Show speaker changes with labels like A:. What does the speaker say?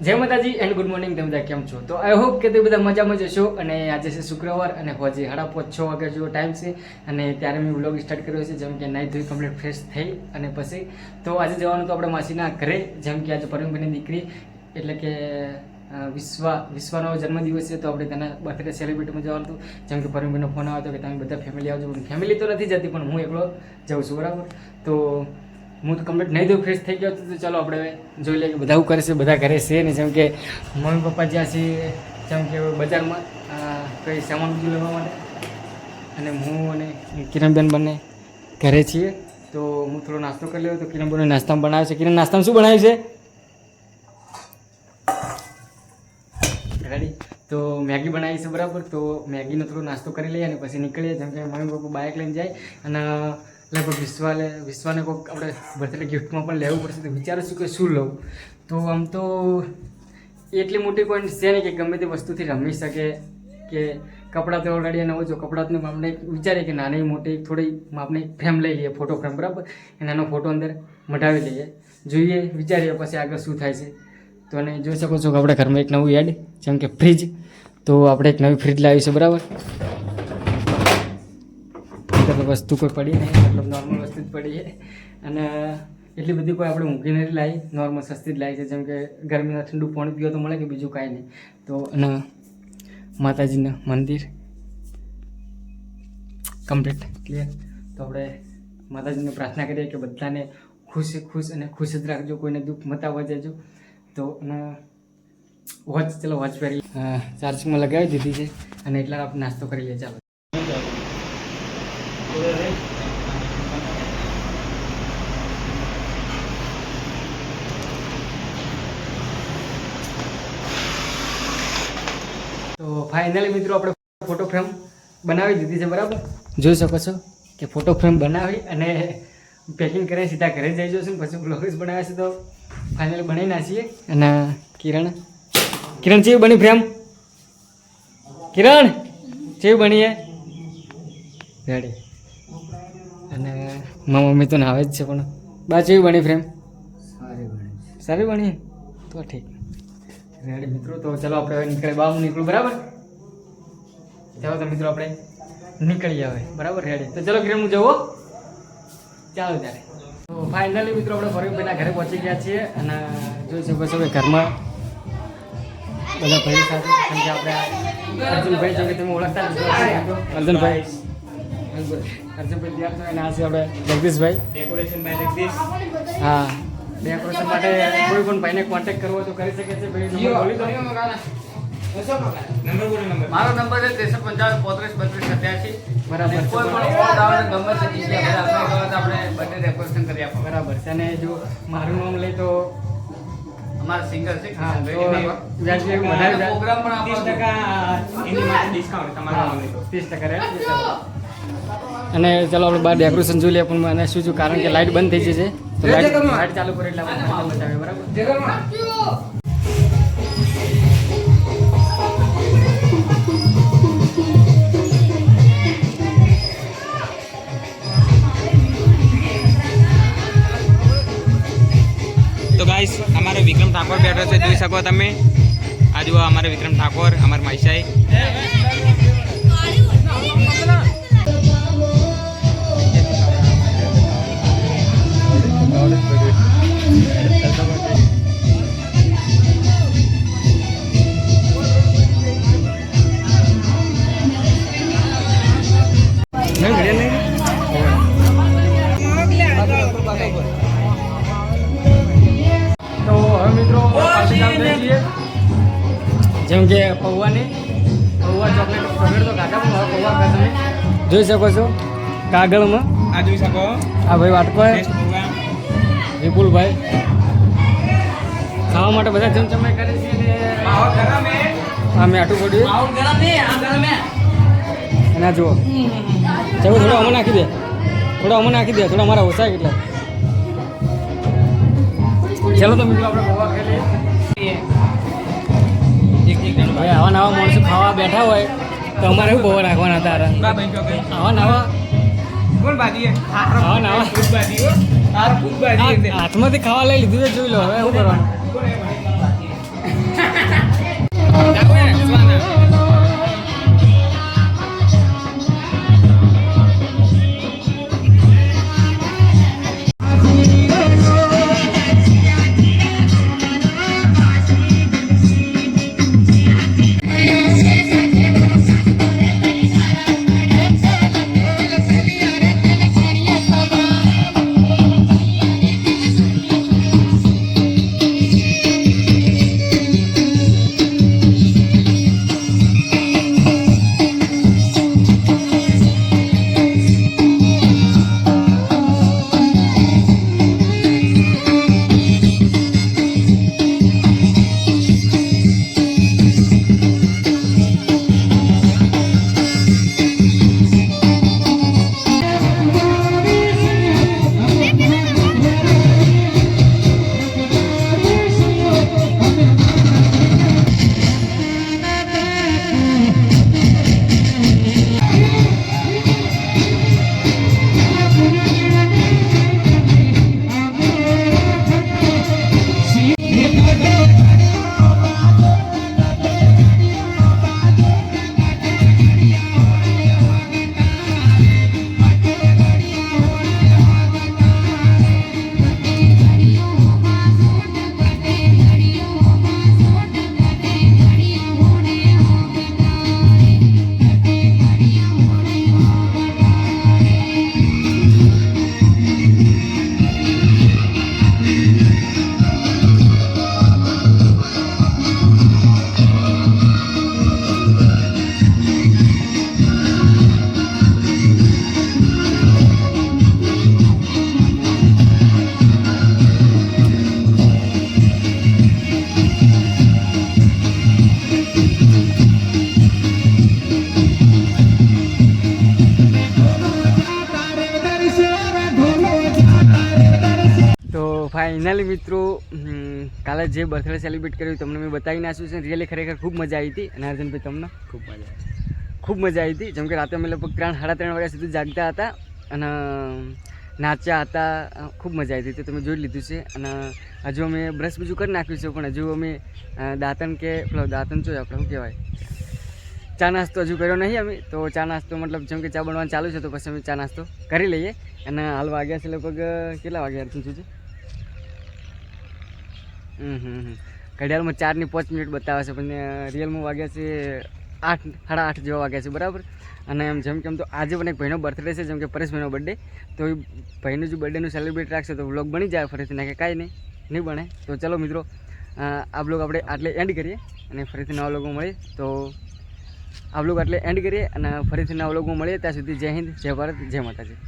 A: જય માતાજી and good morning. તમે બધા કેમ છો? તો આઈ હોપ કે તમે બધા મજામાં જશો. અને આજે છે શુક્રવાર અને હજી 5:30-6 વાગ્યા જેવો ટાઈમ છે અને ત્યારે મેં વ્લોગ સ્ટાર્ટ કર્યો છે. જેમ કે નાહી ધોઈ કમ્પ્લીટ ફ્રેશ થઈ અને પછી તો આજે જવાનું તો આપણે માસીના ઘરે. જેમ કે આજે પરમભાઈની દીકરી એટલે કે વિશ્વનો જન્મદિવસ છે તો આપણે તેના બર્થડે સેલિબ્રેટમાં જવાનું હતું. જેમ કે પરમભાઈનો ફોન આવ્યો હતો કે તમે બધા ફેમિલી આવજો. ફેમિલી તો નથી જતી પણ હું એકલો જાઉં છું, બરાબર. તો હું તો કમ્પ્લીટ નહીં તો ફ્રેશ થઈ ગયો હતો. તો ચાલો આપણે જોઈ લઈએ કે બધા શું કરે છે. બધા ઘરે છે ને જેમ કે મમ્મી પપ્પા જ્યાં છે જેમ કે બજારમાં કંઈ સામાન બધું લેવા માટે અને હું અને કિરણબેન બંને ઘરે છીએ. તો હું થોડો નાસ્તો કરી લેવો. તો કિરણબેન નાસ્તામાં બનાવે છે. કિરણ નાસ્તામાં શું બનાવ્યું છે? રેડી. તો મેગી બનાવી છે, બરાબર. તો મેગીનો થોડો નાસ્તો કરી લઈએ અને પછી નીકળીએ. જેમ કે મમ્મી પપ્પા બાઇક લઈને જાય અને લગભગ વિશ્વાને કોઈક આપણે બર્થડે ગિફ્ટમાં પણ લેવું પડશે. તો વિચારું છું કે શું લઉં. તો આમ તો એટલી મોટી કોઈ છે નહીં કે ગમે તે વસ્તુથી રમી શકે. કે કપડાં તો ઓલરેડી નવો જો કપડાંનું આપણે વિચારીએ કે નાની મોટી થોડી આપણે ફ્રેમ લઈ લઈએ, ફોટો ફ્રેમ, બરાબર. એનાનો ફોટો અંદર મઢાવી લઈએ, જોઈએ, વિચારીએ પછી આગળ શું થાય છે. તો અને જોઈ શકો છો કે આપણે ઘરમાં એક નવું એડ જેમ કે ફ્રીજ. તો આપણે એક નવી ફ્રીજ લાવી છે, બરાબર. વસ્તુ કોઈ પડી નહીં, મતલબ નોર્મલ વસ્તુ જ પડી છે અને એટલી બધી કોઈ આપણે ઊંઘી નથી લાવી, નોર્મલ સસ્તી જ લાવી છે. જેમ કે ગરમીમાં ઠંડુ પાણી પીવો તો મળે કે બીજું કાંઈ નહીં. તો અને માતાજીનું મંદિર કમ્પ્લીટ ક્લિયર. તો આપણે માતાજીને પ્રાર્થના કરીએ કે બધાને ખુશ અને ખુશ જ રાખજો, કોઈને દુઃખ મત આવવા દેજો. તો અને વોચ, ચલો વોચ પહેરી ચાર્જિંગમાં લગાવી દીધી છે અને એટલા આપણે નાસ્તો કરી લઈએ. ચાલો તો ફાઇનલી મિત્રો આપણે ફોટો ફ્રેમ બનાવી દીધી છે, બરાબર. જોઈ શકો છો કે ફોટો ફ્રેમ બનાવી અને પેકિંગ કરી સીધા ઘરે જઈ જશું. પછી બ્લોગ્સ બનાવ્યા છે તો ફાઇનલી બનાવી નાખીએ. અને કિરણ ચેવી બની ફ્રેમ? કિરણ ચેવી બની? રેડી. અને મારી મમ્મી તો નાવે જ છે પણ બા ચેવી બની ફ્રેમ? સારી બની તો ઠીક. રેડી મિત્રો. તો ચાલો આપણે નીકળે. બા હું નીકળું, બરાબર. ચાલો તો મિત્રો આપણે નીકળીએ હવે, બરાબર. રેડી. તો ચાલો કિરણ હું જવો. ચાલો ત્યારે. તો ફાઇનલી મિત્રો આપણે ફરીભાઈના ઘરે પહોંચી ગયા છીએ અને જોઈ શકો છો કે ઘરમાં બધા ભાઈ સાથે. કેમ કે આપણે અર્જુનભાઈ જો કે તમે ઓળખતા જ અર્જુનભાઈ તૈયાર છો અને આ છે આપણે જગદીશભાઈ. Decoration by Jagdish. હા, ડેકોરેશન માટે કોઈ પણ ભાઈને કોન્ટેક્ટ કરવો તો કરી શકે છે. ભાઈ નંબર બોલી દો.
B: મારો નંબર છે 355 35 32 87.
A: બરાબર.
B: કોઈ પણ ઓર્ડર આવે તો ગમે તે જગ્યાએ આપણે બર્થડે ડેકોરેશન કરી આપો.
A: બરાબર છે. અને જો મારું નામ લઈ તો
B: અમારા સિંગર છે.
A: હા, તો વ્યાજબી વધારે
B: પ્રોગ્રામ પણ આપો
C: 30% એની માટે ડિસ્કાઉન્ટ તમારા નામે તો
A: 30% રહે. અને ચાલો આપણે બહાર ડેકોરેશન જોઈ લઈએ. પણ મને શું કારણ કે લાઇટ બંધ થઈ જશે તો લાઇટ ચાલુ કરે એટલે આપણે બચાવે, બરાબર.
C: તો ગાઈસ અમારો વિક્રમ ઠાકોર બેઠો છે, જોઈ શકો તમે. આ જુઓ અમારો વિક્રમ ઠાકોર, અમારા માઈસાઈ.
A: તો હવે મિત્રો જેમ કે પૌવા ચોકલેટ ચોકલેટ તો કાગળ પૌવા તમે જોઈ શકો છો કાગળમાં.
C: આ જોઈ શકો.
A: આ ભાઈ વાટકો વિપુલભાઈ ખાવા માટે બધા ચમચમાઈ કરે છે. હા, મેં આટું પડ્યું અને આ જુઓ ચાલો થોડો અમે નાખી દે, થોડો અમારા ઓછા કેટલા. ચાલો તો મિત્રો આપણે પૌવા ખાઈ લઈએ. ભાઈ આવા નવા માણસો ખાવા બેઠા હોય તો અમારે એવું પૌવા રાખવાના હતા. આવા નવા
C: કોણ ભાજી?
A: આવા નવા હાથમાંથી ખાવા લઈ લીધું છે, જોઈ લો હવે શું કરવાનું. ફાઇનલી મિત્રો કાલે જે બર્થડે સેલિબ્રેટ કર્યું તમને મેં બતાવી નાખ્યું છે. રિયલી ખરેખર ખૂબ મજા આવી હતી. અને અર્જુનભાઈ તમને ખૂબ મજા આવી હતી. જેમ કે રાતે અમે લગભગ 3-3:30 વાગ્યા સુધી જાગતા હતા અને નાચ્યા હતા. ખૂબ મજા આવી હતી. તો તમે જોઈ લીધું છે. અને હજુ અમે બ્રશ બીજું કરી નાખ્યું છે, પણ હજુ અમે દાંતણ કે પેલો દાંતણ જોઈએ આપણે શું કહેવાય ચા નાસ્તો હજુ કર્યો નહીં અમે. તો ચા નાસ્તો મતલબ જેમ કે ચા બનવાનું ચાલુ છે તો પછી અમે ચા નાસ્તો કરી લઈએ. અને હાલ વાગ્યા છે લગભગ કેટલા વાગ્યા અર્જુન શું છે? ઘડિયાળમાં 4:05 બતાવે છે, પણ રિયલમાં વાગ્યા છે 8-8:30 જેવા વાગ્યા છે બરાબર. અને એમ જેમ કેમ તો આજે પણ એક ભાઈનો બર્થડે છે, જેમ કે પરેશભાઈનો બર્થડે. તો એ ભાઈનું જો બર્થડેનું સેલિબ્રેટ રાખશે તો વ્લોગ બની જાય ફરીથી, નાખે કાંઈ નહીં બને. તો ચલો મિત્રો આ બ્લોગ આપણે આટલે એન્ડ કરીએ અને ફરીથી નવા વ્લોગમાં મળીએ. તો આ બ્લોગ આટલે એન્ડ કરીએ અને ફરીથી નવા વ્લોગમાં મળીએ. ત્યાં સુધી જય હિન્દ, જય ભારત, જય માતાજી.